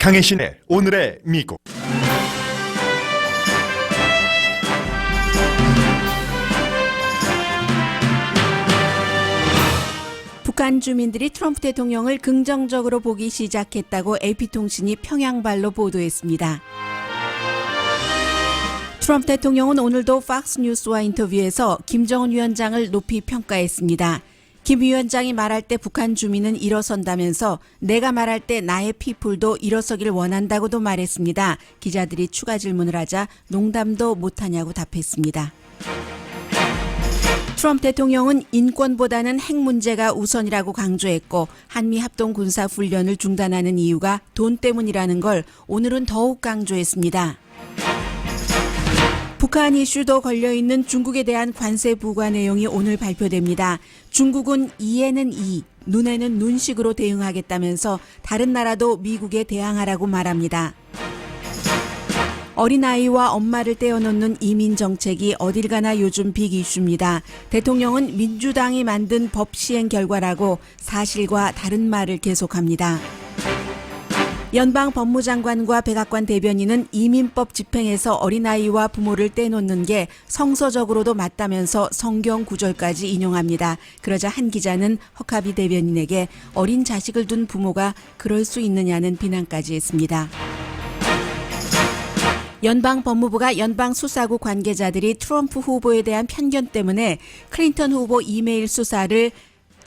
강혜신의 오늘의 미국. 북한 주민들이 트럼프 대통령을 긍정적으로 보기 시작했다고 AP통신이 평양발로 보도했습니다. 트럼프 대통령은 오늘도 팍스뉴스와 인터뷰에서 김정은 위원장을 높이 평가했습니다. 김 위원장이 말할 때 북한 주민은 일어선다면서 내가 말할 때 나의 피플도 일어서길 원한다고도 말했습니다. 기자들이 추가 질문을 하자 농담도 못하냐고 답했습니다. 트럼프 대통령은 인권보다는 핵 문제가 우선이라고 강조했고 한미 합동 군사 훈련을 중단하는 이유가 돈 때문이라는 걸 오늘은 더욱 강조했습니다. 북한 이슈도 걸려있는 중국에 대한 관세 부과 내용이 오늘 발표됩니다. 중국은 이에는 이, 눈에는 눈식으로 대응하겠다면서 다른 나라도 미국에 대항하라고 말합니다. 어린아이와 엄마를 떼어놓는 이민 정책이 어딜 가나 요즘 빅 이슈입니다. 대통령은 민주당이 만든 법 시행 결과라고 사실과 다른 말을 계속합니다. 연방 법무장관과 백악관 대변인은 이민법 집행에서 어린아이와 부모를 떼놓는 게 성서적으로도 맞다면서 성경 구절까지 인용합니다. 그러자 한 기자는 허카비 대변인에게 어린 자식을 둔 부모가 그럴 수 있느냐는 비난까지 했습니다. 연방 법무부가 연방 수사국 관계자들이 트럼프 후보에 대한 편견 때문에 클린턴 후보 이메일 수사를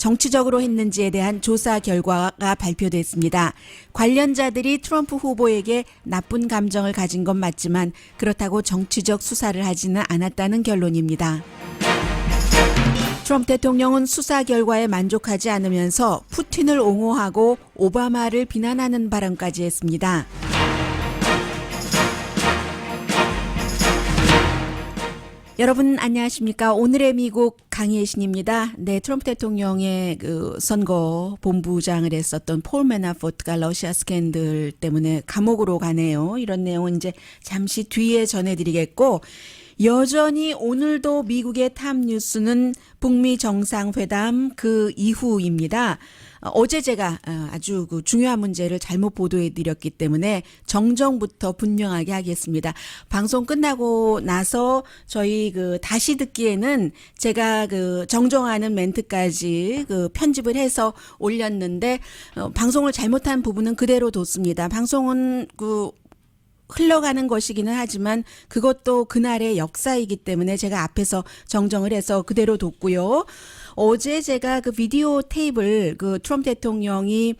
정치적으로 했는지에 대한 조사 결과가 발표됐습니다. 관련자들이 트럼프 후보에게 나쁜 감정을 가진 건 맞지만 그렇다고 정치적 수사를 하지는 않았다는 결론입니다. 트럼프 대통령은 수사 결과에 만족하지 않으면서 푸틴을 옹호하고 오바마를 비난하는 발언까지 했습니다. 여러분 안녕하십니까? 오늘의 미국 강혜신입니다. 네, 트럼프 대통령의 그 선거 본부장을 했었던 폴 매나포트가 러시아 스캔들 때문에 감옥으로 가네요. 이런 내용은 이제 잠시 뒤에 전해드리겠고, 여전히 오늘도 미국의 탑 뉴스는 북미 정상회담 그 이후입니다. 어제 제가 아주 그 중요한 문제를 잘못 보도해드렸기 때문에 정정부터 분명하게 하겠습니다. 방송 끝나고 나서 저희 그 다시 듣기에는 제가 그 정정하는 멘트까지 그 편집을 해서 올렸는데 방송을 잘못한 부분은 그대로 뒀습니다. 방송은 그 흘러가는 것이기는 하지만 그것도 그날의 역사이기 때문에 제가 앞에서 정정을 해서 그대로 뒀고요. 어제 제가 그 비디오 테이프를 그 트럼프 대통령이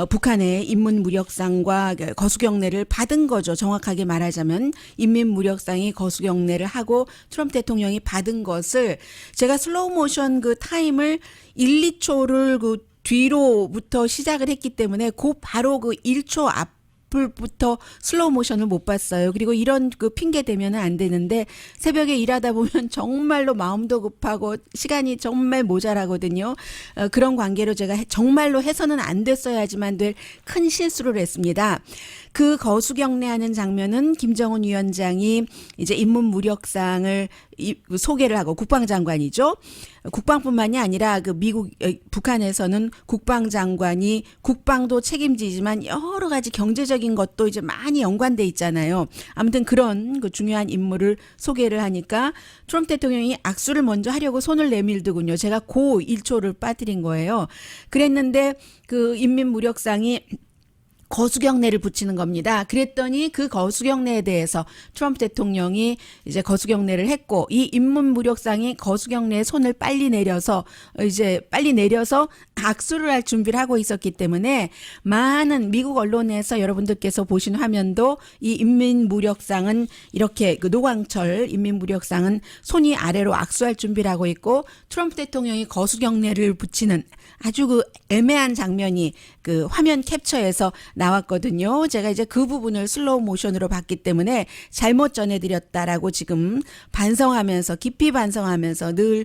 북한의 인민무력상과 거수경례를 받은 거죠. 정확하게 말하자면 인민무력상이 거수경례를 하고 트럼프 대통령이 받은 것을 제가 슬로우 모션 그 타임을 1, 2초를 그 뒤로부터 시작을 했기 때문에 그 바로 그 1초 앞 부터 슬로우 모션을 못 봤어요. 그리고 이런 그 핑계 대면은 안 되는데 새벽에 일하다 보면 정말로 마음도 급하고 시간이 정말 모자라거든요. 그런 관계로 제가 정말로 해서는 안 됐어야지만 될 큰 실수를 했습니다. 그 거수경례하는 장면은 김정은 위원장이 이제 인민무력상을 소개를 하고 국방장관이죠. 국방뿐만이 아니라 그 북한에서는 국방장관이 국방도 책임지지만 여러 가지 경제적인 것도 이제 많이 연관돼 있잖아요. 아무튼 그런 그 중요한 인물을 소개를 하니까 트럼프 대통령이 악수를 먼저 하려고 손을 내밀더군요. 제가 고 1초를 빠뜨린 거예요. 그랬는데 그 인민무력상이 거수경례를 붙이는 겁니다. 그랬더니 그 거수경례에 대해서 트럼프 대통령이 이제 거수경례를 했고 이 인민무력상이 거수경례에 손을 빨리 내려서 악수를 할 준비를 하고 있었기 때문에 많은 미국 언론에서 여러분들께서 보신 화면도 이 인민무력상은 이렇게 그 노광철 인민무력상은 손이 아래로 악수할 준비를 하고 있고 트럼프 대통령이 거수경례를 붙이는 아주 그 애매한 장면이 그 화면 캡처에서 나왔거든요. 제가 이제 그 부분을 슬로우 모션으로 봤기 때문에 잘못 전해드렸다라고 지금 반성하면서 깊이 반성하면서 늘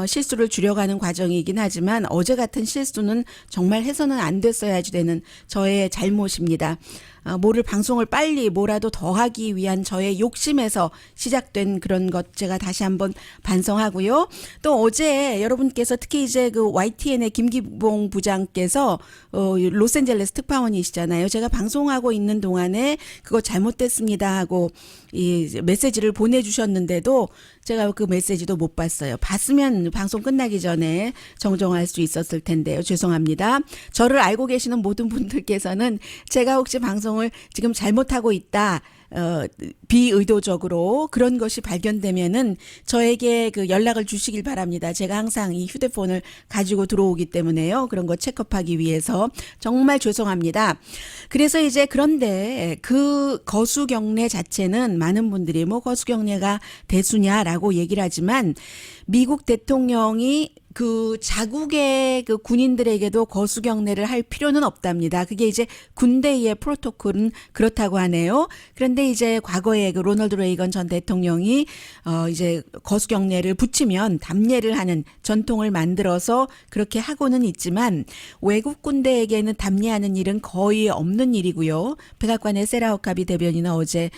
실수를 줄여가는 과정이긴 하지만 어제 같은 실수는 정말 해서는 안 됐어야지 되는 저의 잘못입니다. 뭐를 방송을 빨리 뭐라도 더 하기 위한 저의 욕심에서 시작된 그런 것 제가 다시 한번 반성하고요. 또 어제 여러분께서 특히 이제 그 YTN의 김기봉 부장께서 로스앤젤레스 특파원이시잖아요. 있잖아요. 제가 방송하고 있는 동안에 그거 잘못됐습니다 하고 이 메시지를 보내주셨는데도 제가 그 메시지도 못 봤어요. 봤으면 방송 끝나기 전에 정정할 수 있었을 텐데요. 죄송합니다. 저를 알고 계시는 모든 분들께서는 제가 혹시 방송을 지금 잘못하고 있다, 비의도적으로 그런 것이 발견되면은 저에게 그 연락을 주시길 바랍니다. 제가 항상 이 휴대폰을 가지고 들어오기 때문에요. 그런 거 체크업하기 위해서 정말 죄송합니다. 그래서 이제 그런데 그 거수경례 자체는 많은 분들이 뭐 거수경례가 대수냐라고 얘기를 하지만 미국 대통령이 그 자국의 그 군인들에게도 거수경례를 할 필요는 없답니다. 그게 이제 군대의 프로토콜은 그렇다고 하네요. 그런데 이제 과거에 그 로널드 레이건 전 대통령이 이제 거수경례를 붙이면 답례를 하는 전통을 만들어서 그렇게 하고는 있지만 외국 군대에게는 답례하는 일은 거의 없는 일이고요. 백악관의 세라 허카비 대변인은 어제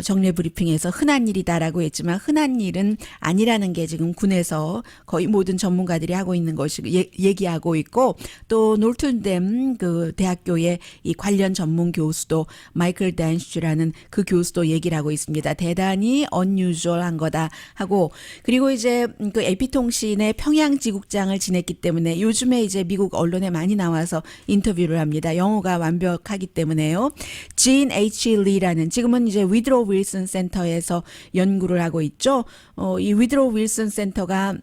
정례 브리핑에서 흔한 일이다라고 했지만 흔한 일은 아니라는 게 지금 군에서 거의 모든 전문가들이 하고 있는 것이 얘기하고 있고, 또 놀튼댐 그 대학교의 이 관련 전문 교수도 마이클 댄슈라는 그 교수도 얘기를 하고 있습니다. 대단히 unusual한 거다 하고, 그리고 이제 그 AP통신의 평양지국장을 지냈기 때문에 요즘에 이제 미국 언론에 많이 나와서 인터뷰를 합니다. 영어가 완벽하기 때문에요. 진 H. 리라는 지금은 이제 위드로 윌슨 센터에서 연구를 하고 있죠. 이 위드로 윌슨 센터가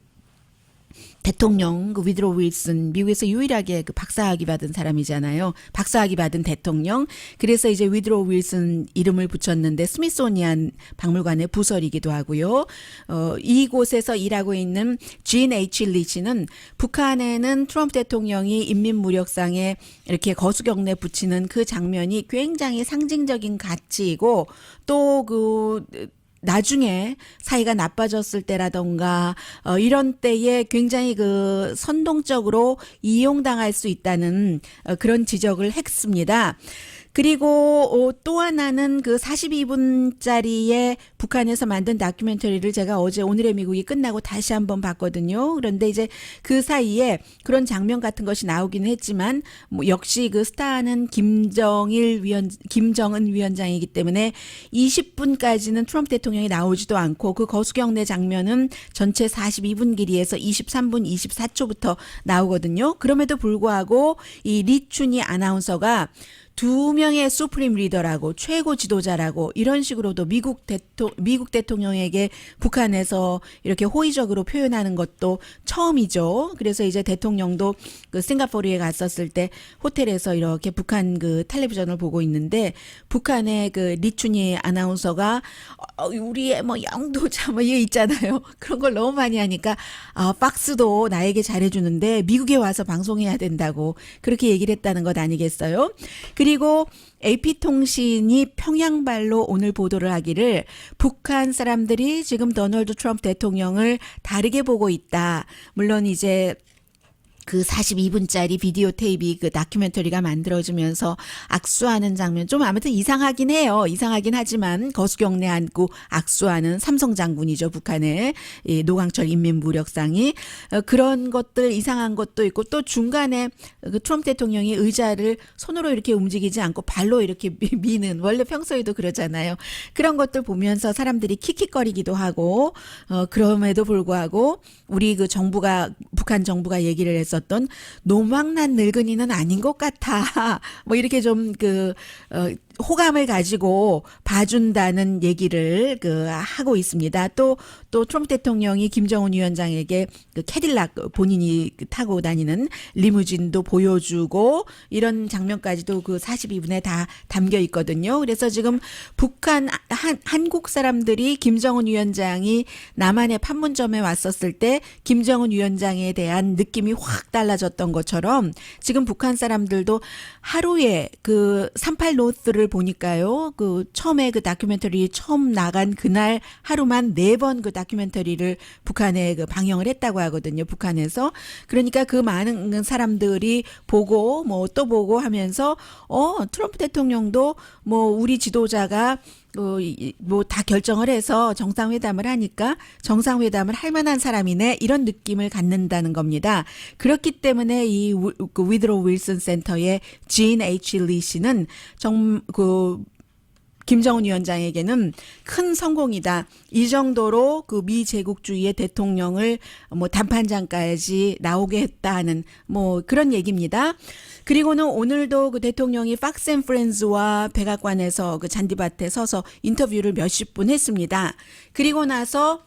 대통령 그 위드로 윌슨 미국에서 유일하게 그 박사학위 받은 사람이잖아요. 박사학위 받은 대통령. 그래서 이제 위드로 윌슨 이름을 붙였는데 스미소니안 박물관의 부설이기도 하고요. 이곳에서 일하고 있는 진 H. 리 씨는 북한에는 트럼프 대통령이 인민무력상에 이렇게 거수경례 붙이는 그 장면이 굉장히 상징적인 가치이고 또 나중에 사이가 나빠졌을 때라던가 이런 때에 굉장히 그 선동적으로 이용당할 수 있다는 그런 지적을 했습니다. 그리고 또 하나는 그 42분짜리의 북한에서 만든 다큐멘터리를 제가 어제 오늘의 미국이 끝나고 다시 한번 봤거든요. 그런데 이제 그 사이에 그런 장면 같은 것이 나오기는 했지만 뭐 역시 그 스타는 김정은 위원장이기 때문에 20분까지는 트럼프 대통령이 나오지도 않고 그 거수경례 장면은 전체 42분 길이에서 23분 24초부터 나오거든요. 그럼에도 불구하고 이 리춘희 아나운서가 두 명의 수프림 리더라고 최고 지도자라고 이런 식으로도 미국 대통령에게 북한에서 이렇게 호의적으로 표현하는 것도 처음이죠. 그래서 이제 대통령도 그 싱가포르에 갔었을 때 호텔에서 이렇게 북한 그 텔레비전을 보고 있는데 북한의 그 리춘희 아나운서가 우리의 뭐 영도자 뭐 이게 있잖아요. 그런 걸 너무 많이 하니까 박스도 나에게 잘해주는데 미국에 와서 방송해야 된다고 그렇게 얘기를 했다는 것 아니겠어요? 그리고 AP통신이 평양발로 오늘 보도를 하기를 북한 사람들이 지금 도널드 트럼프 대통령을 다르게 보고 있다. 물론 이제 그 42분짜리 비디오 테이프 그 다큐멘터리가 만들어지면서 악수하는 장면 좀 아무튼 이상하긴 해요. 이상하긴 하지만 거수경례 안고 악수하는 삼성 장군이죠. 북한의 이 노광철 인민무력상이 그런 것들 이상한 것도 있고 또 중간에 그 트럼프 대통령이 의자를 손으로 이렇게 움직이지 않고 발로 이렇게 미는 원래 평소에도 그러잖아요. 그런 것들 보면서 사람들이 킥킥거리기도 하고 그럼에도 불구하고 우리 그 정부가 북한 정부가 얘기를 했었던 노망난 늙은이는 아닌 것 같아. 뭐 이렇게 좀 호감을 가지고 봐준다는 얘기를 하고 있습니다. 또 트럼프 대통령이 김정은 위원장에게 그 캐딜락 본인이 타고 다니는 리무진도 보여주고 이런 장면까지도 그 42분에 다 담겨 있거든요. 그래서 지금 북한 한국 사람들이 김정은 위원장이 남한의 판문점에 왔었을 때 김정은 위원장에 대한 느낌이 확 달라졌던 것처럼 지금 북한 사람들도 하루에 그 38 노스를 보니까요. 그 처음에 그 다큐멘터리 처음 나간 그날 하루만 4번 그 다큐멘터리를 북한에 그 방영을 했다고 하거든요. 북한에서. 그러니까 그 많은 사람들이 보고 뭐 또 보고 하면서 트럼프 대통령도 뭐 우리 지도자가 뭐 다 결정을 해서 정상회담을 하니까 정상회담을 할 만한 사람이네 이런 느낌을 갖는다는 겁니다. 그렇기 때문에 이 위드로 윌슨 센터의 진 H. 리 씨는 김정은 위원장에게는 큰 성공이다. 이 정도로 그 미제국주의의 대통령을 뭐 단판장까지 나오게 했다는 뭐 그런 얘기입니다. 그리고는 오늘도 그 대통령이 팍스 앤 프렌즈와 백악관에서 그 잔디밭에 서서 인터뷰를 몇십 분 했습니다. 그리고 나서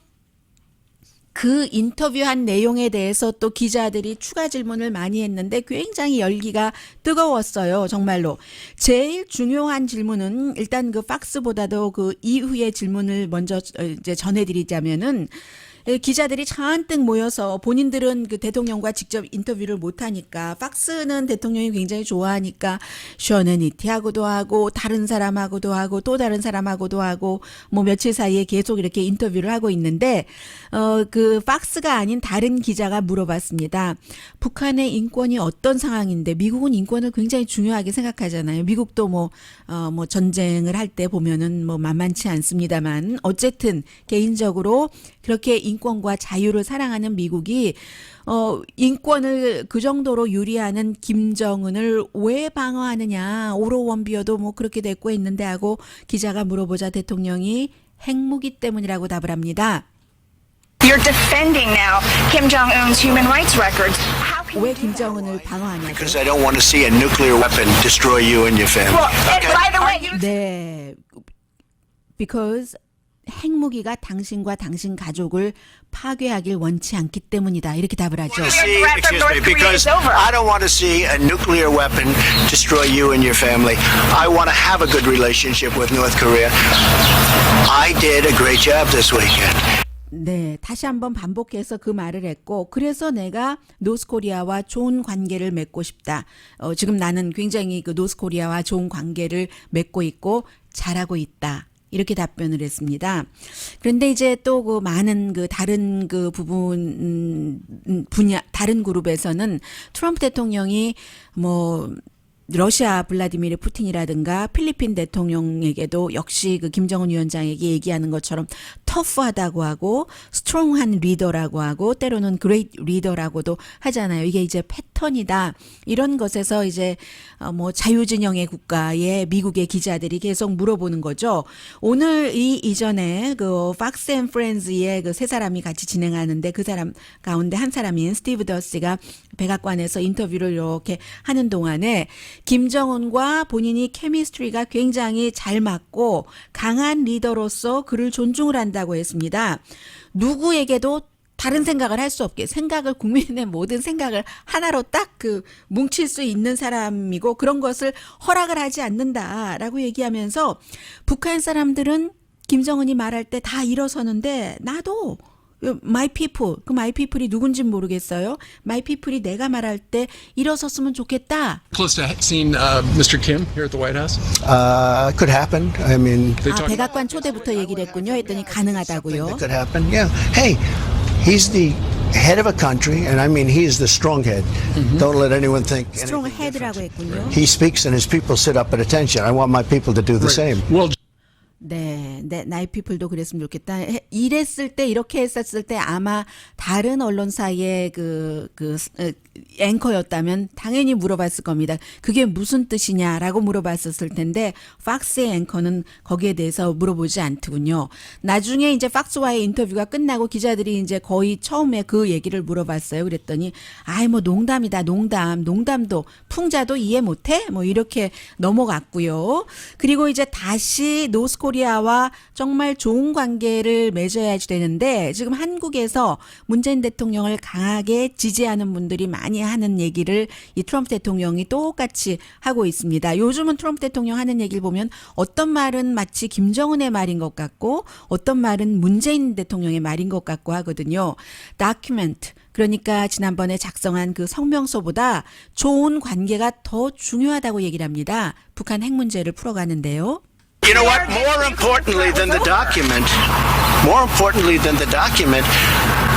그 인터뷰한 내용에 대해서 또 기자들이 추가 질문을 많이 했는데 굉장히 열기가 뜨거웠어요. 정말로. 제일 중요한 질문은 일단 그 팍스보다도 그 이후의 질문을 먼저 이제 전해드리자면은 기자들이 잔뜩 모여서 본인들은 그 대통령과 직접 인터뷰를 못하니까 팍스는 대통령이 굉장히 좋아하니까 셔너니티하고도 하고 다른 사람하고도 하고 또 다른 사람하고도 하고 뭐 며칠 사이에 계속 이렇게 인터뷰를 하고 있는데 그 팍스가 아닌 다른 기자가 물어봤습니다. 북한의 인권이 어떤 상황인데 미국은 인권을 굉장히 중요하게 생각하잖아요. 미국도 뭐 전쟁을 할 때 보면은 뭐 만만치 않습니다만 어쨌든 개인적으로 그렇게 인권과 자유를 사랑하는 미국이 인권을 그 정도로 유리하는 김정은을 왜 방어하느냐. 오로원비어도 뭐 그렇게 됐고 있는데 하고 기자가 물어보자 대통령이 핵무기 때문이라고 답을 합니다. You're defending now Kim Jong-un's human rights records. How can 왜 you do that? 김정은을 방어하냐고. Because I don't want to see a nuclear weapon destroy you and your family. Well, and by the way, you 네. Because 핵무기가 당신과 당신 가족을 파괴하길 원치 않기 때문이다. 이렇게 답을 하죠. See, excuse me, because I don't want to see a nuclear weapon destroy you and your family. I want to have a good relationship with North Korea. I did a great job this weekend. 네, 다시 한번 반복해서 그 말을 했고 그래서 내가 노스코리아와 좋은 관계를 맺고 싶다. 지금 나는 굉장히 그 노스코리아와 좋은 관계를 맺고 있고 잘하고 있다. 이렇게 답변을 했습니다. 그런데 이제 또 그 많은 그 다른 그 분야 다른 그룹에서는 트럼프 대통령이 뭐 러시아 블라디미르 푸틴이라든가 필리핀 대통령에게도 역시 그 김정은 위원장에게 얘기하는 것처럼 터프하다고 하고 스트롱한 리더라고 하고 때로는 그레이트 리더라고도 하잖아요. 이게 이제 패턴이다. 이런 것에서 이제 뭐 자유진영의 국가의 미국의 기자들이 계속 물어보는 거죠. 오늘 이전에 그 팍스 앤 프렌즈의 그 세 사람이 같이 진행하는데 그 사람 가운데 한 사람인 스티브 더스가 백악관에서 인터뷰를 이렇게 하는 동안에 김정은과 본인이 케미스트리가 굉장히 잘 맞고 강한 리더로서 그를 존중을 한다고 했습니다. 누구에게도 다른 생각을 할 수 없게 국민의 모든 생각을 하나로 딱 그 뭉칠 수 있는 사람이고 그런 것을 허락을 하지 않는다라고 얘기하면서 북한 사람들은 김정은이 말할 때 다 일어서는데 나도 My people, 그 My people이 누군지 모르겠어요. My people이 내가 말할 때 일어섰으면 좋겠다. Close to seeing Mr. Kim here at the White House? Could happen. I mean, 백악관 초대부터 얘기를 했군요. 했더니 가능하다고요. it could happen. Yeah. Hey, he's the head of a country, and I mean he is the strong head. Don't let anyone think. 스트롱 anything 헤드라고 했군요. He speaks, and his people sit up at attention. I want my people to do the same. Well, 네, 나이 피플도 그랬으면 좋겠다. 이랬을 때 이렇게 했었을 때 아마 다른 언론사의 앵커였다면 당연히 물어봤을 겁니다. 그게 무슨 뜻이냐라고 물어봤었을 텐데 팍스의 앵커는 거기에 대해서 물어보지 않더군요. 나중에 이제 팍스와의 인터뷰가 끝나고 기자들이 이제 거의 처음에 그 얘기를 물어봤어요. 그랬더니 뭐 농담이다. 농담도 풍자도 이해 못해? 뭐 이렇게 넘어갔고요. 그리고 이제 다시 노스코리아와 정말 좋은 관계를 맺어야 되는데 지금 한국에서 문재인 대통령을 강하게 지지하는 분들이 많이 하는 얘기를 이 트럼프 대통령이 똑같이 하고 있습니다. 요즘은 트럼프 대통령 하는 얘기를 보면 어떤 말은 마치 김정은의 말인 것 같고 어떤 말은 문재인 대통령의 말인 것 같고 하거든요. 다큐멘트 그러니까 지난번에 작성한 그 성명서보다 좋은 관계가 더 중요하다고 얘기를 합니다. 북한 핵 문제를 풀어가는데요. You know what? More importantly than the document,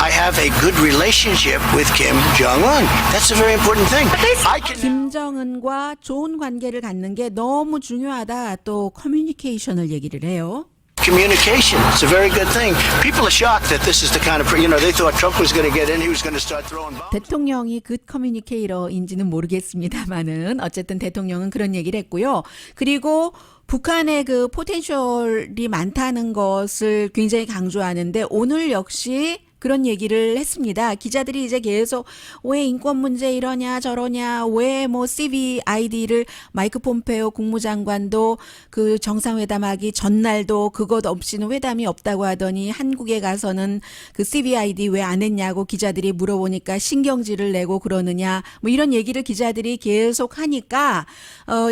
I have a good relationship with Kim Jong-un. That's a very important thing. I can 김정은과 좋은 관계를 갖는 게 너무 중요하다. 또 커뮤니케이션을 얘기를 해요. communication. It's a very good thing. People are shocked that this is the kind of, they thought Trump was going to get in, he was going to start throwing bombs. 대통령이 굿 커뮤니케이터인지는 모르겠습니다만은 어쨌든 대통령은 그런 얘기를 했고요. 그리고 북한의 그 포텐셜이 많다는 것을 굉장히 강조하는데 오늘 역시 그런 얘기를 했습니다. 기자들이 이제 계속 왜 인권 문제 이러냐 저러냐 왜 뭐 CVID를 마이크 폼페오 국무장관도 그 정상회담하기 전날도 그것 없이는 회담이 없다고 하더니 한국에 가서는 그 CVID 왜 안 했냐고 기자들이 물어보니까 신경질을 내고 그러느냐 뭐 이런 얘기를 기자들이 계속 하니까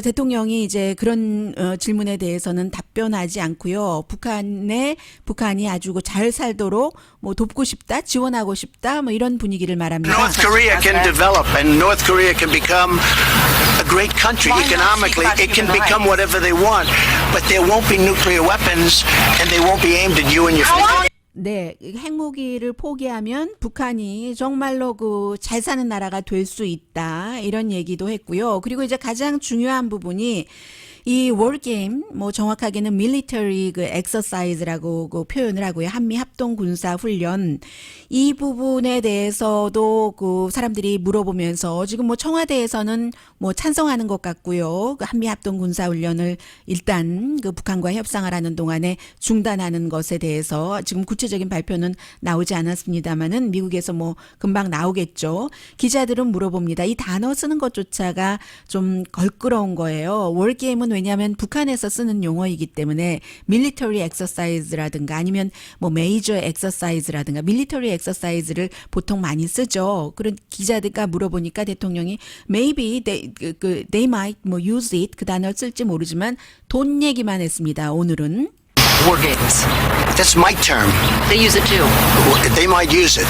대통령이 이제 그런 질문에 대해서는 답변하지 않고요. 북한이 아주 잘 살도록 뭐 돕고 싶다, 지원하고 싶다, 뭐 이런 분위기를 말합니다. North Korea can develop and North Korea can become a great country economically. It can become whatever they want, but there won't be nuclear weapons and they won't be aimed at you and your family. 네, 핵무기를 포기하면 북한이 정말로 그 잘 사는 나라가 될 수 있다 이런 얘기도 했고요. 그리고 이제 가장 중요한 부분이 이 월게임 뭐 정확하게는 밀리터리 그 엑서사이즈라고 그 표현을 하고요. 한미 합동 군사 훈련 이 부분에 대해서도 그 사람들이 물어보면서 지금 뭐 청와대에서는 뭐 찬성하는 것 같고요. 그 한미 합동 군사 훈련을 일단 그 북한과 협상을 하는 동안에 중단하는 것에 대해서 지금 구체적인 발표는 나오지 않았습니다만은 미국에서 뭐 금방 나오겠죠. 기자들은 물어봅니다. 이 단어 쓰는 것조차가 좀 걸끄러운 거예요. 월게임은 왜냐하면 북한에서 쓰는 용어이기 때문에 밀리터리 엑서사이즈라든가 아니면 뭐 메이저 엑서사이즈라든가 밀리터리 엑서사이즈를 보통 많이 쓰죠. 그런 기자들과 물어보니까 대통령이 maybe they might 뭐 use it 그 단어를 쓸지 모르지만 돈 얘기만 했습니다. 오늘은. War games. That's my term. They use it too. They might use it.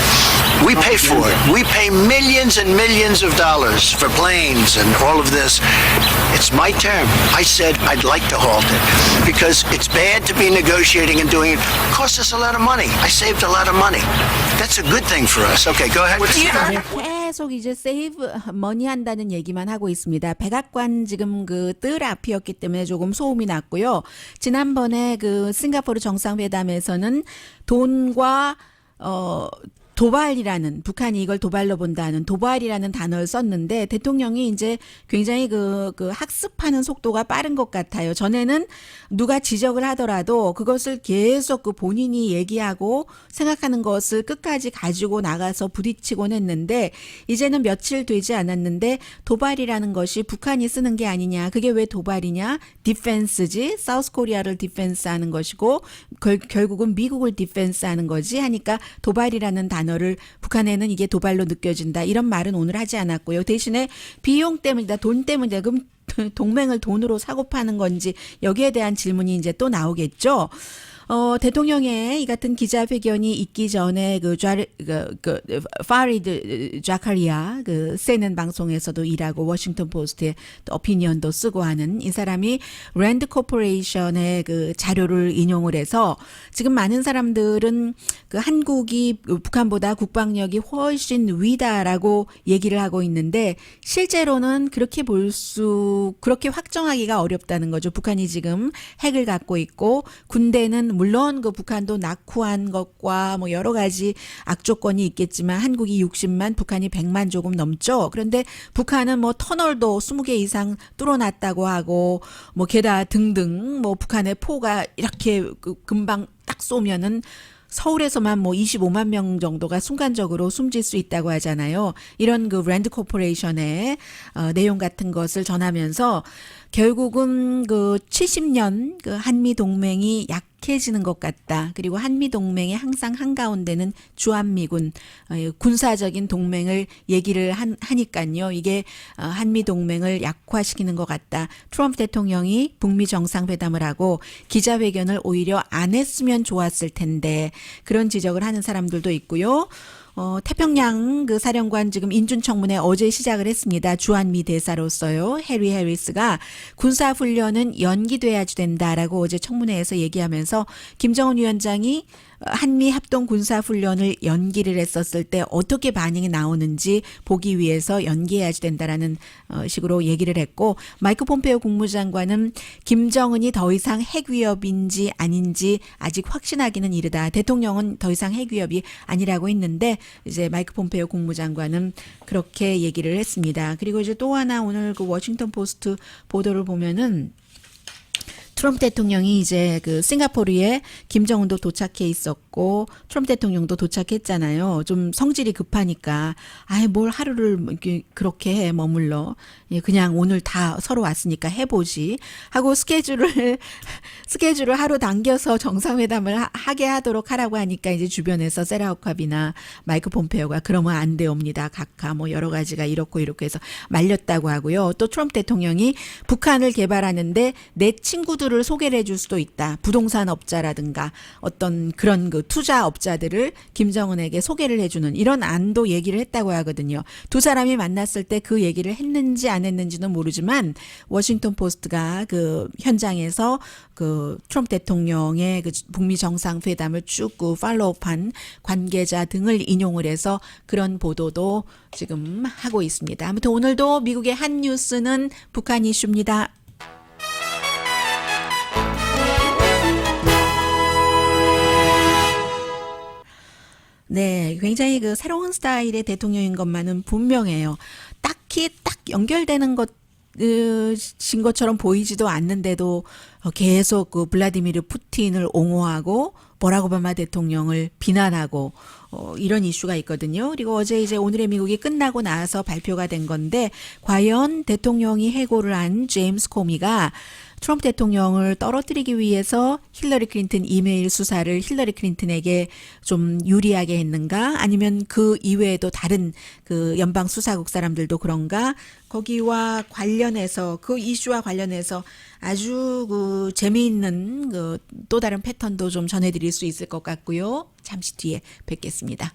We pay for it. We pay millions and millions of dollars for planes and all of this. It's my term. I said I'd like to halt it because it's bad to be negotiating and doing it. It costs us a lot of money. I saved a lot of money. That's a good thing for us. Okay, go ahead. 네, 계속 이제 세이브 머니 한다는 얘기만 하고 있습니다. 백악관 지금 그 뜰 앞이었기 때문에 조금 소음이 났고요. 지난번에 그 싱가포르 정상회담에서는 돈과 도발이라는 북한이 이걸 도발로 본다는 도발이라는 단어를 썼는데 대통령이 이제 굉장히 그 학습하는 속도가 빠른 것 같아요. 전에는 누가 지적을 하더라도 그것을 계속 그 본인이 얘기하고 생각하는 것을 끝까지 가지고 나가서 부딪히곤 했는데 이제는 며칠 되지 않았는데 도발이라는 것이 북한이 쓰는 게 아니냐. 그게 왜 도발이냐? 디펜스지. 사우스 코리아를 디펜스하는 것이고 결국은 미국을 디펜스하는 거지 하니까 도발이라는 단어를 북한에는 이게 도발로 느껴진다. 이런 말은 오늘 하지 않았고요. 대신에 비용 때문이다. 돈 때문이다. 그럼 동맹을 돈으로 사고 파는 건지 여기에 대한 질문이 이제 또 나오겠죠. 대통령의 이 같은 기자회견이 있기 전에 파리드 자카리아 그 CNN 방송에서도 일하고 워싱턴 포스트에 또 오피니언도 쓰고 하는 이 사람이 랜드 코퍼레이션의 그 자료를 인용을 해서 지금 많은 사람들은 그 한국이 북한보다 국방력이 훨씬 위다라고 얘기를 하고 있는데 실제로는 그렇게 확정하기가 어렵다는 거죠. 북한이 지금 핵을 갖고 있고 군대는 물론 그 북한도 낙후한 것과 뭐 여러 가지 악조건이 있겠지만 한국이 60만, 북한이 100만 조금 넘죠. 그런데 북한은 뭐 터널도 20개 이상 뚫어놨다고 하고 뭐 게다가 등등 뭐 북한의 포가 이렇게 금방 딱 쏘면은 서울에서만 뭐 25만 명 정도가 순간적으로 숨질 수 있다고 하잖아요. 이런 그 랜드 코퍼레이션의 내용 같은 것을 전하면서 결국은 그 70년 그 한미 동맹이 약해지는 것 같다. 그리고 한미 동맹의 항상 한가운데는 주한미군 군사적인 동맹을 얘기를 하니까요. 이게 한미 동맹을 약화시키는 것 같다. 트럼프 대통령이 북미 정상회담을 하고 기자회견을 오히려 안 했으면 좋았을 텐데 그런 지적을 하는 사람들도 있고요. 태평양 그 사령관 지금 인준청문회 어제 시작을 했습니다. 주한미 대사로서요. 해리 해리스가 군사훈련은 연기돼야지 된다라고 어제 청문회에서 얘기하면서 김정은 위원장이 한미 합동 군사훈련을 연기를 했었을 때 어떻게 반응이 나오는지 보기 위해서 연기해야지 된다라는 식으로 얘기를 했고 마이크 폼페오 국무장관은 김정은이 더 이상 핵위협인지 아닌지 아직 확신하기는 이르다. 대통령은 더 이상 핵위협이 아니라고 했는데 이제 마이크 폼페오 국무장관은 그렇게 얘기를 했습니다. 그리고 이제 또 하나 오늘 그 워싱턴 포스트 보도를 보면은 트럼프 대통령이 이제 그 싱가포르에 김정은도 도착해 있었고 트럼프 대통령도 도착했잖아요. 좀 성질이 급하니까 아예 뭘 하루를 그렇게 해 머물러. 그냥 오늘 다 서로 왔으니까 해보지 하고 스케줄을 하루 당겨서 정상회담을 하게 하도록 하라고 하니까 이제 주변에서 세라 후캅이나 마이크 폼페오가 그러면 안 되옵니다. 각하 뭐 여러 가지가 이렇고 해서 말렸다고 하고요. 또 트럼프 대통령이 북한을 개발하는데 내 친구들을 소개를 해줄 수도 있다. 부동산 업자라든가 어떤 그런 그 투자 업자들을 김정은에게 소개를 해주는 이런 안도 얘기를 했다고 하거든요. 두 사람이 만났을 때 그 얘기를 했는지 안 했는지는 모르지만 워싱턴 포스트가 그 현장에서 그 트럼프 대통령의 그 북미 정상회담을 쭉 그 팔로우한 관계자 등을 인용을 해서 그런 보도도 지금 하고 있습니다. 아무튼 오늘도 미국의 한 뉴스는 북한 이슈입니다. 네, 굉장히 그 새로운 스타일의 대통령인 것만은 분명해요. 딱히 딱 연결되는 신 것처럼 보이지도 않는데도 계속 그 블라디미르 푸틴을 옹호하고 버락 오바마 대통령을 비난하고 이런 이슈가 있거든요. 그리고 어제 이제 오늘의 미국이 끝나고 나서 발표가 된 건데 과연 대통령이 해고를 한 제임스 코미가 트럼프 대통령을 떨어뜨리기 위해서 힐러리 클린턴 이메일 수사를 힐러리 클린턴에게 좀 유리하게 했는가? 아니면 그 이외에도 다른 그 연방 수사국 사람들도 그런가? 거기와 관련해서 그 이슈와 관련해서 아주 그 재미있는 그 또 다른 패턴도 좀 전해드릴 수 있을 것 같고요. 잠시 뒤에 뵙겠습니다.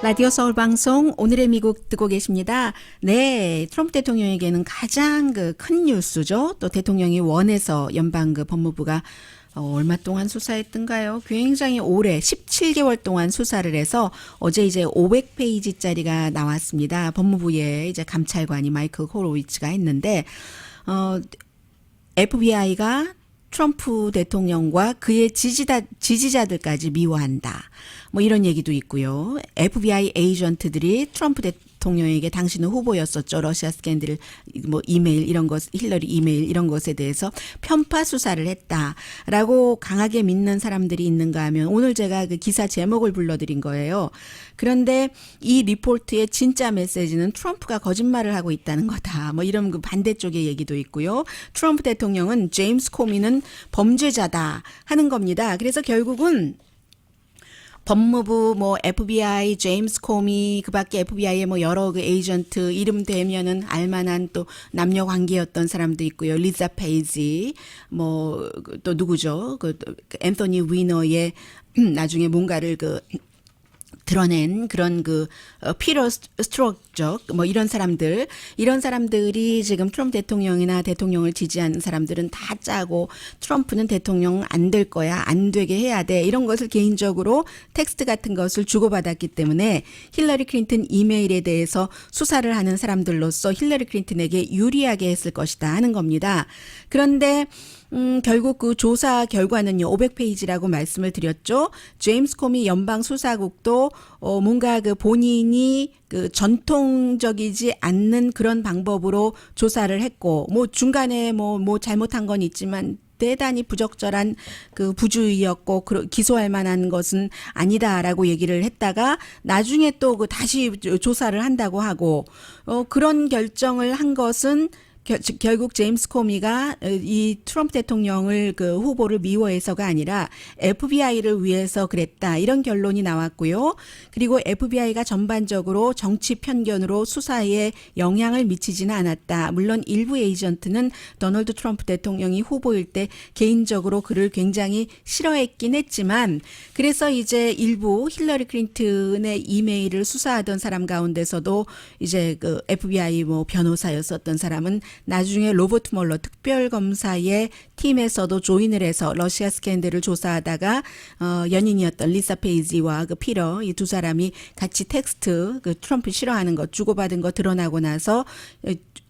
라디오 서울 방송 오늘의 미국 듣고 계십니다. 네, 트럼프 대통령에게는 가장 그 큰 뉴스죠. 또 대통령이 원해서 연방 그 법무부가 얼마 동안 수사했던가요? 굉장히 오래 17개월 동안 수사를 해서 어제 이제 500페이지짜리가 나왔습니다. 법무부의 이제 감찰관이 마이클 호로위츠가 했는데 FBI가 트럼프 대통령과 그의 지지자들까지 미워한다. 뭐 이런 얘기도 있고요. FBI 에이전트들이 트럼프 대통령에게 당신은 후보였었죠. 러시아 스캔들 뭐 이메일 이런 것, 힐러리 이메일 이런 것에 대해서 편파 수사를 했다라고 강하게 믿는 사람들이 있는가 하면 오늘 제가 그 기사 제목을 불러드린 거예요. 그런데 이 리포트의 진짜 메시지는 트럼프가 거짓말을 하고 있다는 거다. 뭐 이런 그 반대쪽의 얘기도 있고요. 트럼프 대통령은 제임스 코미는 범죄자다 하는 겁니다. 그래서 결국은 법무부, 뭐 FBI, 제임스 코미, 그밖에 FBI의 뭐 여러 그 에이전트 이름 대면은 알만한 또 남녀 관계였던 사람도 있고요. 리자 페이지, 뭐 또 누구죠? 그 앤서니 위너의 나중에 뭔가를 그 드러낸 그런 그 피터 스트록적 뭐 이런 사람들이 지금 트럼프 대통령이나 대통령을 지지하는 사람들은 다 짜고 트럼프는 대통령 안 될 거야, 안 되게 해야 돼 이런 것을 개인적으로 텍스트 같은 것을 주고받았기 때문에 힐러리 클린턴 이메일에 대해서 수사를 하는 사람들로서 힐러리 클린턴에게 유리하게 했을 것이다 하는 겁니다. 그런데 결국 그 조사 결과는요, 500페이지라고 말씀을 드렸죠. 제임스 코미 연방 수사국도 뭔가 그 본인이 그 전통적이지 않는 그런 방법으로 조사를 했고, 뭐 중간에 뭐 잘못한 건 있지만 대단히 부적절한 그 부주의였고 기소할 만한 것은 아니다라고 얘기를 했다가 나중에 또 그 다시 조사를 한다고 하고 그런 결정을 한 것은 결국 제임스 코미가 이 트럼프 대통령을 그 후보를 미워해서가 아니라 FBI를 위해서 그랬다. 이런 결론이 나왔고요. 그리고 FBI가 전반적으로 정치 편견으로 수사에 영향을 미치지는 않았다. 물론 일부 에이전트는 도널드 트럼프 대통령이 후보일 때 개인적으로 그를 굉장히 싫어했긴 했지만 그래서 이제 일부 힐러리 클린턴의 이메일을 수사하던 사람 가운데서도 이제 그 FBI 뭐 변호사였었던 사람은 나중에 로버트 몰러 특별검사의 팀에서도 조인을 해서 러시아 스캔들을 조사하다가 연인이었던 리사 페이지와 그 피러 이 두 사람이 같이 텍스트 그 트럼프 싫어하는 것 주고받은 거 드러나고 나서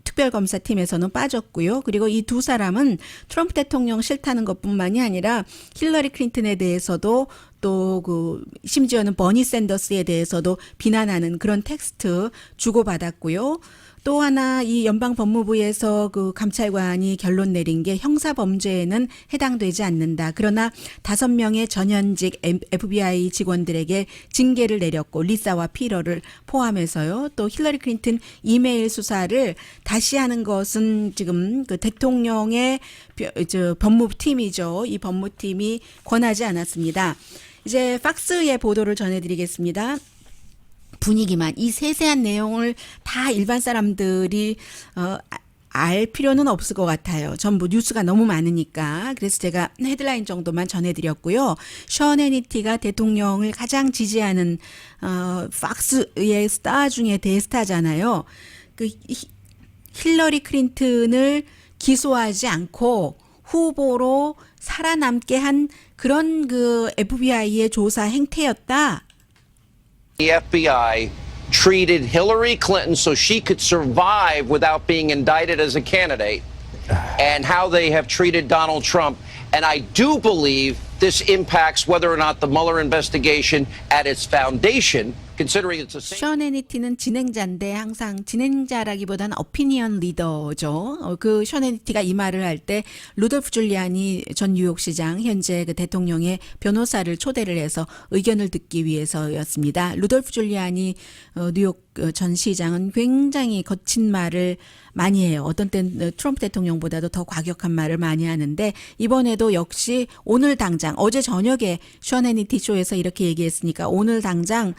특별검사팀에서는 빠졌고요. 그리고 이 두 사람은 트럼프 대통령 싫다는 것뿐만이 아니라 힐러리 클린턴에 대해서도 또 그 심지어는 버니 샌더스에 대해서도 비난하는 그런 텍스트 주고받았고요. 또 하나 이 연방법무부에서 그 감찰관이 결론 내린 게 형사범죄에는 해당되지 않는다. 그러나 5명의 전현직 FBI 직원들에게 징계를 내렸고 리사와 피러를 포함해서요. 또 힐러리 클린턴 이메일 수사를 다시 하는 것은 지금 그 대통령의 법무팀이죠. 이 법무팀이 권하지 않았습니다. 이제 팍스의 보도를 전해드리겠습니다. 분위기만 이 세세한 내용을 다 일반 사람들이 알 필요는 없을 것 같아요. 전부 뉴스가 너무 많으니까. 그래서 제가 헤드라인 정도만 전해드렸고요. 션 해니티가 대통령을 가장 지지하는 팍스의 스타 중에 대스타잖아요. 그 힐러리 클린턴을 기소하지 않고 후보로 살아남게 한 그런 그 FBI의 조사 행태였다. The FBI treated Hillary Clinton so she could survive without being indicted as a candidate, and how they have treated Donald Trump. And I do believe this impacts whether or not the Mueller investigation at its foundation, considering it's the same. 션 해니티는 진행자인데 항상 진행자라기보다는 오피니언 리더죠. 그 션 해니티가 이 말을 할 때 루돌프 줄리아니 전 뉴욕시장 현재 그 대통령의 변호사를 초대를 해서 의견을 듣기 위해서였습니다. 루돌프 줄리아니 뉴욕 전 시장은 굉장히 거친 말을 많이 해요. 어떤 때는 트럼프 대통령보다도 더 과격한 말을 많이 하는데 이번에도 역시 오늘 당장 어제 저녁에 션 해니티 쇼에서 이렇게 얘기했으니까 오늘 당장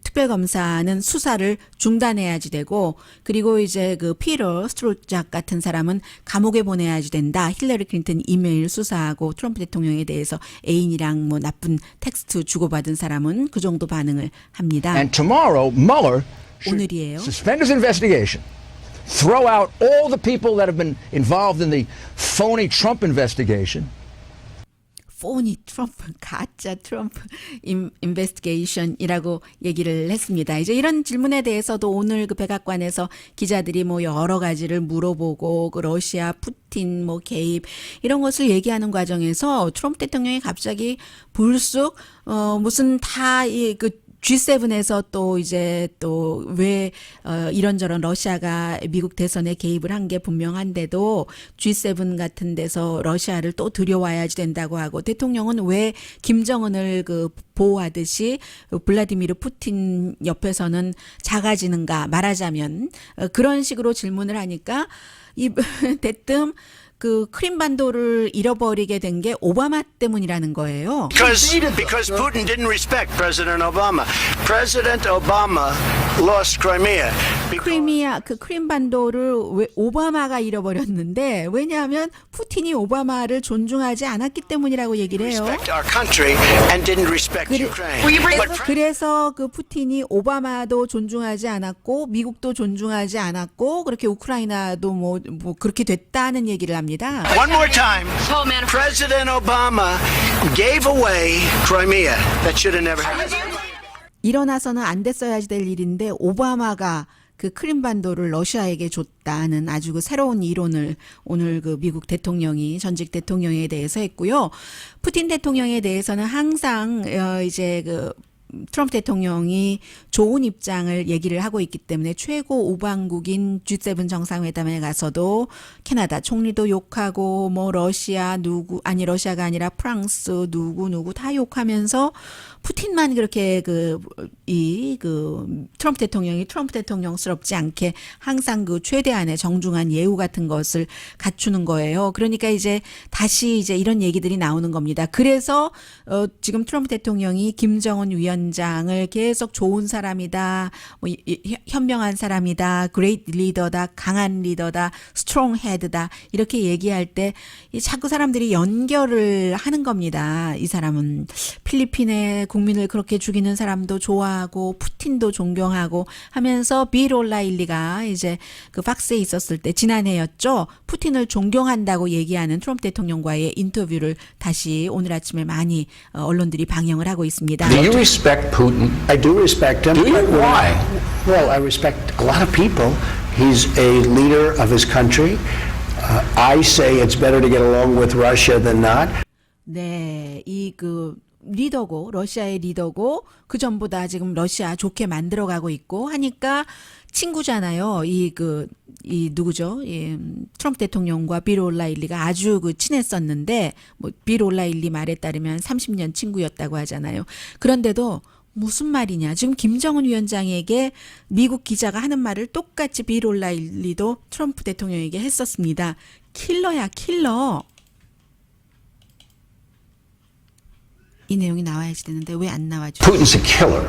특별검사는 수사를 중단해야지 되고 그리고 이제 그 피터 스트로작 같은 사람은 감옥에 보내야지 된다. 힐러리 클린턴 이메일 수사하고 트럼프 대통령에 대해서 애인이랑 뭐 나쁜 텍스트 주고받은 사람은 그 정도 반응을 합니다. And tomorrow, Mueller should 오늘이에요. suspend his investigation, throw out all the people that have been involved in the phony Trump investigation. 포니 트럼프, 가짜 트럼프 인베스티게이션이라고 얘기를 했습니다. 이제 이런 질문에 대해서도 오늘 그 백악관에서 기자들이 뭐 여러 가지를 물어보고 그 러시아 푸틴 뭐 개입 이런 것을 얘기하는 과정에서 트럼프 대통령이 갑자기 불쑥 무슨 다 이 그 G7에서 또 이제 또 왜 이런저런 러시아가 미국 대선에 개입을 한 게 분명한데도 G7 같은 데서 러시아를 또 들여와야지 된다고 하고 대통령은 왜 김정은을 그 보호하듯이 블라디미르 푸틴 옆에서는 작아지는가 말하자면 그런 식으로 질문을 하니까 이 대뜸 그 크림반도를 잃어버리게 된 게 오바마 때문이라는 거예요. Because Putin didn't respect President Obama. President Obama lost Crimea. 크리미아 그 크림반도를 왜 오바마가 잃어버렸는데 왜냐하면 푸틴이 오바마를 존중하지 않았기 때문이라고 얘기를 해요. Respect our country and didn't respect Ukraine. 그래서 그 푸틴이 오바마도 존중하지 않았고 미국도 존중하지 않았고 그렇게 우크라이나도 뭐 그렇게 됐다는 얘기를 합니다. One more time. President Obama gave away Crimea. That should have never happened. 일어나서는 안 됐어야지 될 일인데 오바마가 그 크림반도를 러시아에게 줬다는 아주 그 새로운 이론을 오늘 그 미국 대통령이 전직 대통령에 대해서 했고요. 푸틴 대통령에 대해서는 항상 이제 그 트럼프 대통령이 좋은 입장을 얘기를 하고 있기 때문에 최고 우방국인 G7 정상회담에 가서도 캐나다 총리도 욕하고 뭐 러시아가 아니라 프랑스 누구 다 욕하면서 푸틴만 그렇게 트럼프 대통령이 트럼프 대통령스럽지 않게 항상 그 최대한의 정중한 예우 같은 것을 갖추는 거예요. 그러니까 이제 다시 이제 이런 얘기들이 나오는 겁니다. 그래서 지금 트럼프 대통령이 김정은 위원장을 계속 좋은 사람이다, 뭐 현명한 사람이다, great 리더다, 강한 리더다, strong head다 이렇게 얘기할 때 자꾸 사람들이 연결을 하는 겁니다. 이 사람은 필리핀의 국민을 그렇게 죽이는 사람도 좋아하고 푸틴도 존경하고 하면서 빌 올라일리가 이제 그 팍스에 있었을 때 지난해였죠. 푸틴을 존경한다고 얘기하는 트럼프 대통령과의 인터뷰를 다시 오늘 아침에 많이 언론들이 방영을 하고 있습니다. Do you respect Putin? I do respect him. Do you? Why? Well, I respect a lot of people. He's a leader of his country. I say it's better to get along with Russia than not. 네, 리더고 러시아의 리더고 그 전보다 지금 러시아 좋게 만들어가고 있고 하니까 친구잖아요. 누구죠? 트럼프 대통령과 빌 올라일리가 아주 친했었는데 뭐 빌 올라일리 말에 따르면 30년 친구였다고 하잖아요. 그런데도 무슨 말이냐? 지금 김정은 위원장에게 미국 기자가 하는 말을 똑같이 빌 올라일리도 트럼프 대통령에게 했었습니다. 킬러야, 킬러. 이 내용이 나와야지 되는데 왜 안 나와죠? Putin's a killer.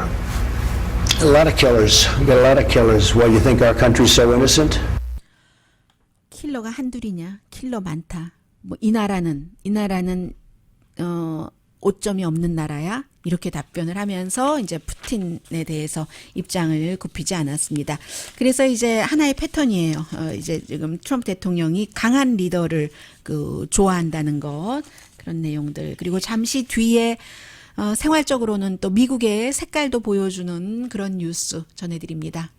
A lot of killers. We got a lot of killers. Why you think our country's so innocent? 킬러가 한둘이냐? 킬러 많다. 뭐 이 나라는 오점이 없는 나라야? 이렇게 답변을 하면서 이제 푸틴에 대해서 입장을 굽히지 않았습니다. 그래서 이제 하나의 패턴이에요. 이제 지금 트럼프 대통령이 강한 리더를 좋아한다는 것. 그런 내용들. 그리고 잠시 뒤에 생활적으로는 또 미국의 색깔도 보여주는 그런 뉴스 전해드립니다.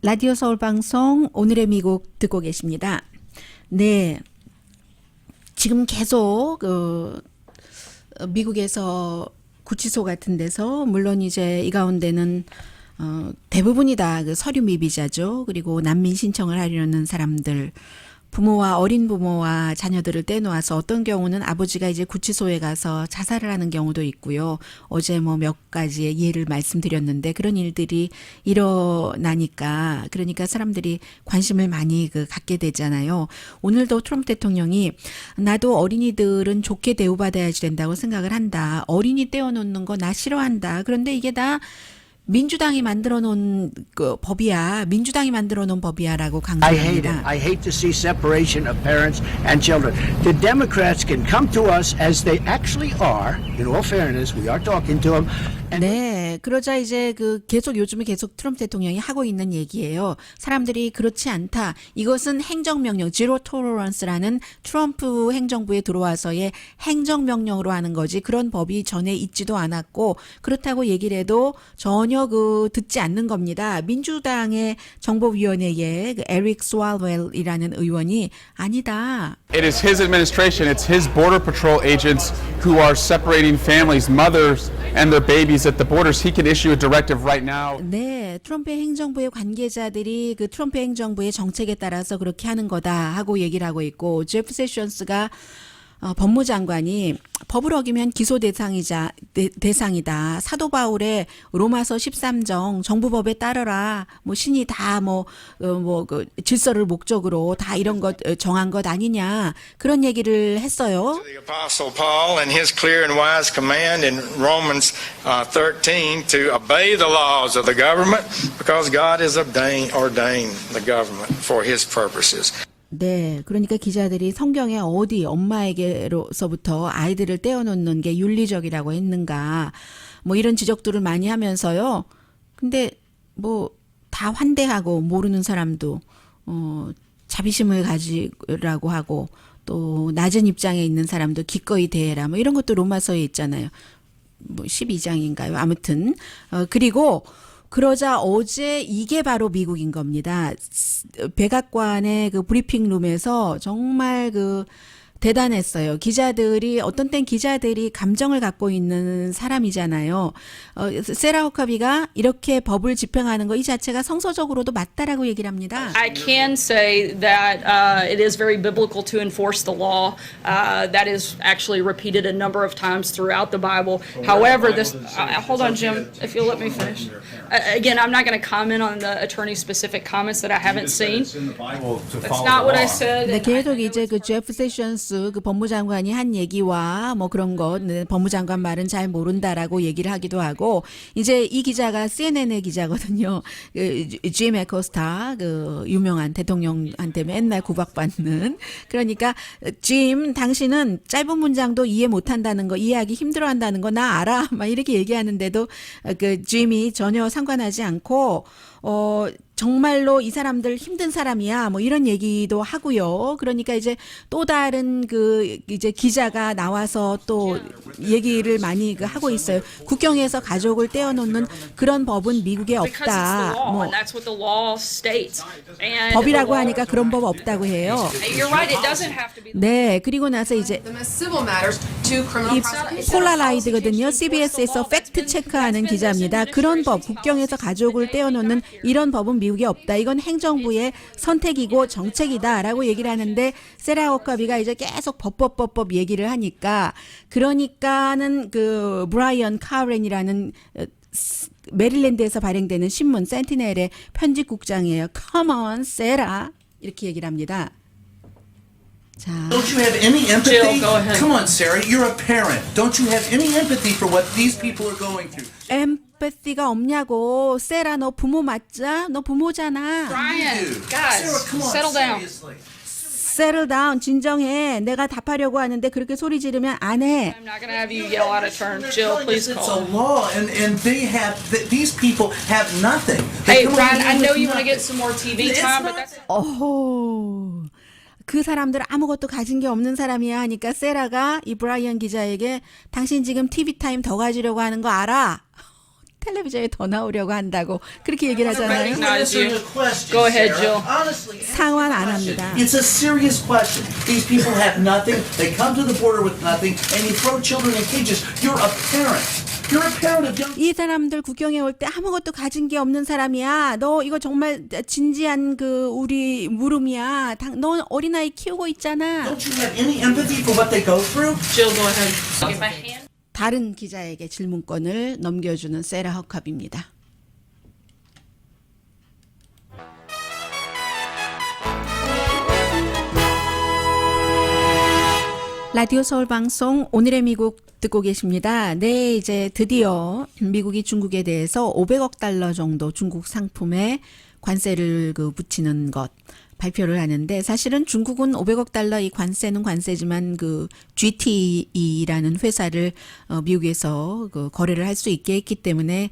라디오 서울 방송 오늘의 미국 듣고 계십니다. 네. 지금 계속 미국에서 구치소 같은 데서 물론 이제 이 가운데는 대부분이 다 서류 미비자죠. 그리고 난민 신청을 하려는 사람들, 부모와 어린 부모와 자녀들을 떼놓아서 어떤 경우는 아버지가 이제 구치소에 가서 자살을 하는 경우도 있고요. 어제 뭐 몇 가지의 예를 말씀드렸는데 그런 일들이 일어나니까 그러니까 사람들이 관심을 많이 갖게 되잖아요. 오늘도 트럼프 대통령이 나도 어린이들은 좋게 대우받아야지 된다고 생각을 한다. 어린이 떼어놓는 거 나 싫어한다. 그런데 이게 다 민주당이 만들어 놓은 법이야. 민주당이 만들어 놓은 법이야라고 강조합니다. I hate to see separation of parents and children. The Democrats can come to us as they actually are. In all fairness, we are talking to them. 네, 그러자 이제 요즘에 계속 트럼프 대통령이 하고 있는 얘기예요. 사람들이 그렇지 않다. 이것은 행정명령, 제로 토러런스라는 트럼프 행정부에 들어와서의 행정명령으로 하는 거지. 그런 법이 전에 있지도 않았고 그렇다고 얘기를 해도 전혀 듣지 않는 겁니다. 민주당의 정보위원회의 에릭 스왈웰이라는 의원이 아니다. It is his administration, it's his border patrol agents who are separating families, mothers and their babies at the borders. He can issue a directive right now. 네, 트럼프 행정부의 관계자들이 트럼프 행정부의 정책에 따라서 그렇게 하는 거다 하고 얘기를 하고 있고 제프 세션스가 법무장관이 법을 어기면 기소 대상이다. 사도 바울의 로마서 13정 정부법에 따르라. 뭐 신이 다 질서를 목적으로 다 이런 것 정한 것 아니냐. 그런 얘기를 했어요. The Apostle Paul and his clear and wise command in Romans 13 to obey the laws of the government because God has ordained the government for his purposes. 네, 그러니까 기자들이 성경에 어디 엄마에게로서부터 아이들을 떼어놓는 게 윤리적이라고 했는가, 뭐 이런 지적들을 많이 하면서요. 근데 뭐 다 환대하고 모르는 사람도 자비심을 가지라고 하고 또 낮은 입장에 있는 사람도 기꺼이 대해라. 뭐 이런 것도 로마서에 있잖아요. 뭐 12장인가요? 아무튼 그리고 그러자 어제 이게 바로 미국인 겁니다. 백악관의 그 브리핑룸에서 정말 그 대단했어요. 기자들이 어떤 땐 기자들이 감정을 갖고 있는 사람이잖아요. 세라 허커비가 이렇게 법을 집행하는 거 이 자체가 성서적으로도 맞다라고 얘기를 합니다. I can say that it is very biblical to enforce the law. That is actually repeated a number of times throughout the Bible. However, this hold on, Jim, if you'll let me finish. Again, I'm not going to comment on the attorney's specific comments that I haven't seen. That's not what I said. 네, 계속 이제 그 제프 세션스 그 법무장관이 한 얘기와 뭐 그런 거 법무장관 말은 잘 모른다라고 얘기를 하기도 하고 이제 이 기자가 CNN의 기자거든요. 그 짐 에코스타 그 유명한 대통령한테 맨날 구박받는 그러니까 짐 당신은 짧은 문장도 이해 못한다는 거 이해하기 힘들어한다는 거 나 알아 막 이렇게 얘기하는데도 그 짐이 전혀 상관하지 않고 정말로 이 사람들 힘든 사람이야 뭐 이런 얘기도 하고요. 그러니까 이제 또 다른 그 이제 기자가 나와서 또 얘기를 많이 하고 있어요. 국경에서 가족을 떼어놓는 그런 법은 미국에 없다. 뭐 법이라고 하니까 그런 법 없다고 해요. 네, 그리고 나서 이제 이 폴라 라이드거든요. CBS에서 팩트 체크하는 기자입니다. 그런 법, 국경에서 가족을 떼어놓는 이런 법은 미국에 없다. 이건 행정부의 선택이고 정책이다라고 얘기를 하는데 세라 허커비가 이제 계속 법 얘기를 하니까 그러니까는 그 브라이언 카렌이라는 메릴랜드에서 발행되는 신문 센티넬의 편집국장이에요. Come on, 세라 이렇게 얘기를 합니다. 자. Don't you have any empathy? Jill, go ahead. Come on, Sarah, you're a parent. Don't you have any empathy for what these people are going through? 엠패시가 없냐고. 세라 너 부모 맞자? 너 부모잖아. Brian, guys, Sarah, come on, settle down. seriously. Settle down. 진정해. 내가 답하려고 하는데 그렇게 소리 지르면 안 해. I'm not going to have you yell out of turn. Jill, please It's call. a law, and they have these people have nothing. Hey, They come Brian, over I here know with you want to nothing. get some more TV It's time, but not- that's. 어호. 그 사람들 아무것도 가진 게 없는 사람이야 하니까 세라가 이 브라이언 기자에게 당신 지금 TV 타임 더 가지려고 하는 거 알아? 텔레비전에 더 나오려고 한다고 그렇게 얘기를 하잖아요. Recognize you. It's a question, Go ahead, Sarah. Jill. Honestly, 상환 안 합니다. it's a serious question. These people have nothing. They come to the border with nothing, and you throw children in cages. You're a parent. You're a parent of young. 이 사람들 국경에 올 때 아무것도 가진 게 없는 사람이야. 너 이거 정말 진지한 그 우리 물음이야. 너 어린아이 키우고 있잖아. Don't you have any empathy for what they go through? Jill, go ahead. Get my hand. 다른 기자에게 질문권을 넘겨주는 세라 허컵입니다. 라디오 서울 방송 오늘의 미국 듣고 계십니다. 네, 이제 드디어 미국이 중국에 대해서 500억 달러 정도 중국 상품에 관세를 붙이는 것 발표를 하는데 사실은 중국은 500억 달러 이 관세는 관세지만 그 GTE라는 회사를 미국에서 그 거래를 할 수 있게 했기 때문에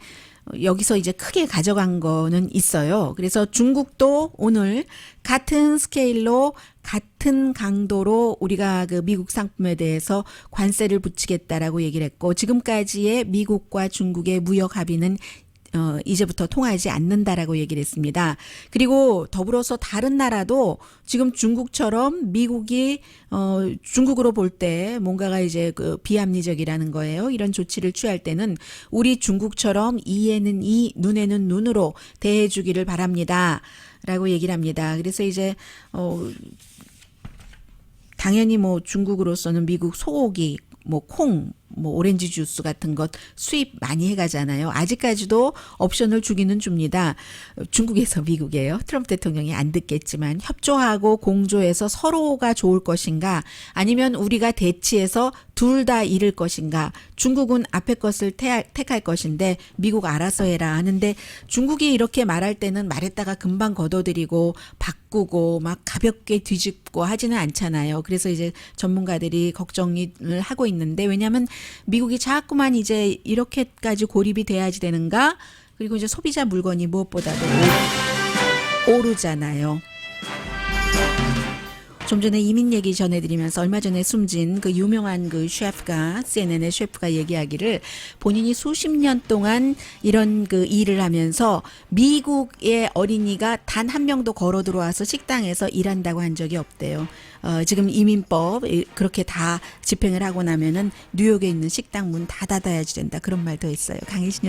여기서 이제 크게 가져간 거는 있어요. 그래서 중국도 오늘 같은 스케일로 같은 강도로 우리가 그 미국 상품에 대해서 관세를 붙이겠다라고 얘기를 했고 지금까지의 미국과 중국의 무역 합의는 이제부터 통하지 않는다라고 얘기를 했습니다. 그리고 더불어서 다른 나라도 지금 중국처럼 미국이 중국으로 볼 때 뭔가가 이제 그 비합리적이라는 거예요. 이런 조치를 취할 때는 우리 중국처럼 이에는 이, 눈에는 눈으로 대해주기를 바랍니다.라고 얘기를 합니다. 그래서 이제 당연히 뭐 중국으로서는 미국 소고기, 뭐 콩, 뭐 오렌지 주스 같은 것 수입 많이 해가잖아요. 아직까지도 옵션을 주기는 줍니다. 중국에서 미국이에요. 트럼프 대통령이 안 듣겠지만 협조하고 공조해서 서로가 좋을 것인가 아니면 우리가 대치해서 둘 다 잃을 것인가. 중국은 앞에 것을 택할 것인데 미국 알아서 해라 하는데 중국이 이렇게 말할 때는 말했다가 금방 걷어들이고 바꾸고 막 가볍게 뒤집고 하지는 않잖아요. 그래서 이제 전문가들이 걱정을 하고 있는데 왜냐하면 미국이 자꾸만 이제 이렇게까지 고립이 돼야지 되는가? 그리고 이제 소비자 물건이 무엇보다도 오르잖아요. 좀 전에 이민 얘기 전해드리면서 얼마 전에 숨진 그 유명한 그 셰프가 CNN의 셰프가 얘기하기를 본인이 수십 년 동안 이런 그 일을 하면서 미국의 어린이가 단 한 명도 걸어 들어와서 식당에서 일한다고 한 적이 없대요. 지금 이민법 그렇게 다 집행을 하고 나면은 뉴욕에 있는 식당 문 다 닫아야지 된다 그런 말도 했어요. 강혜신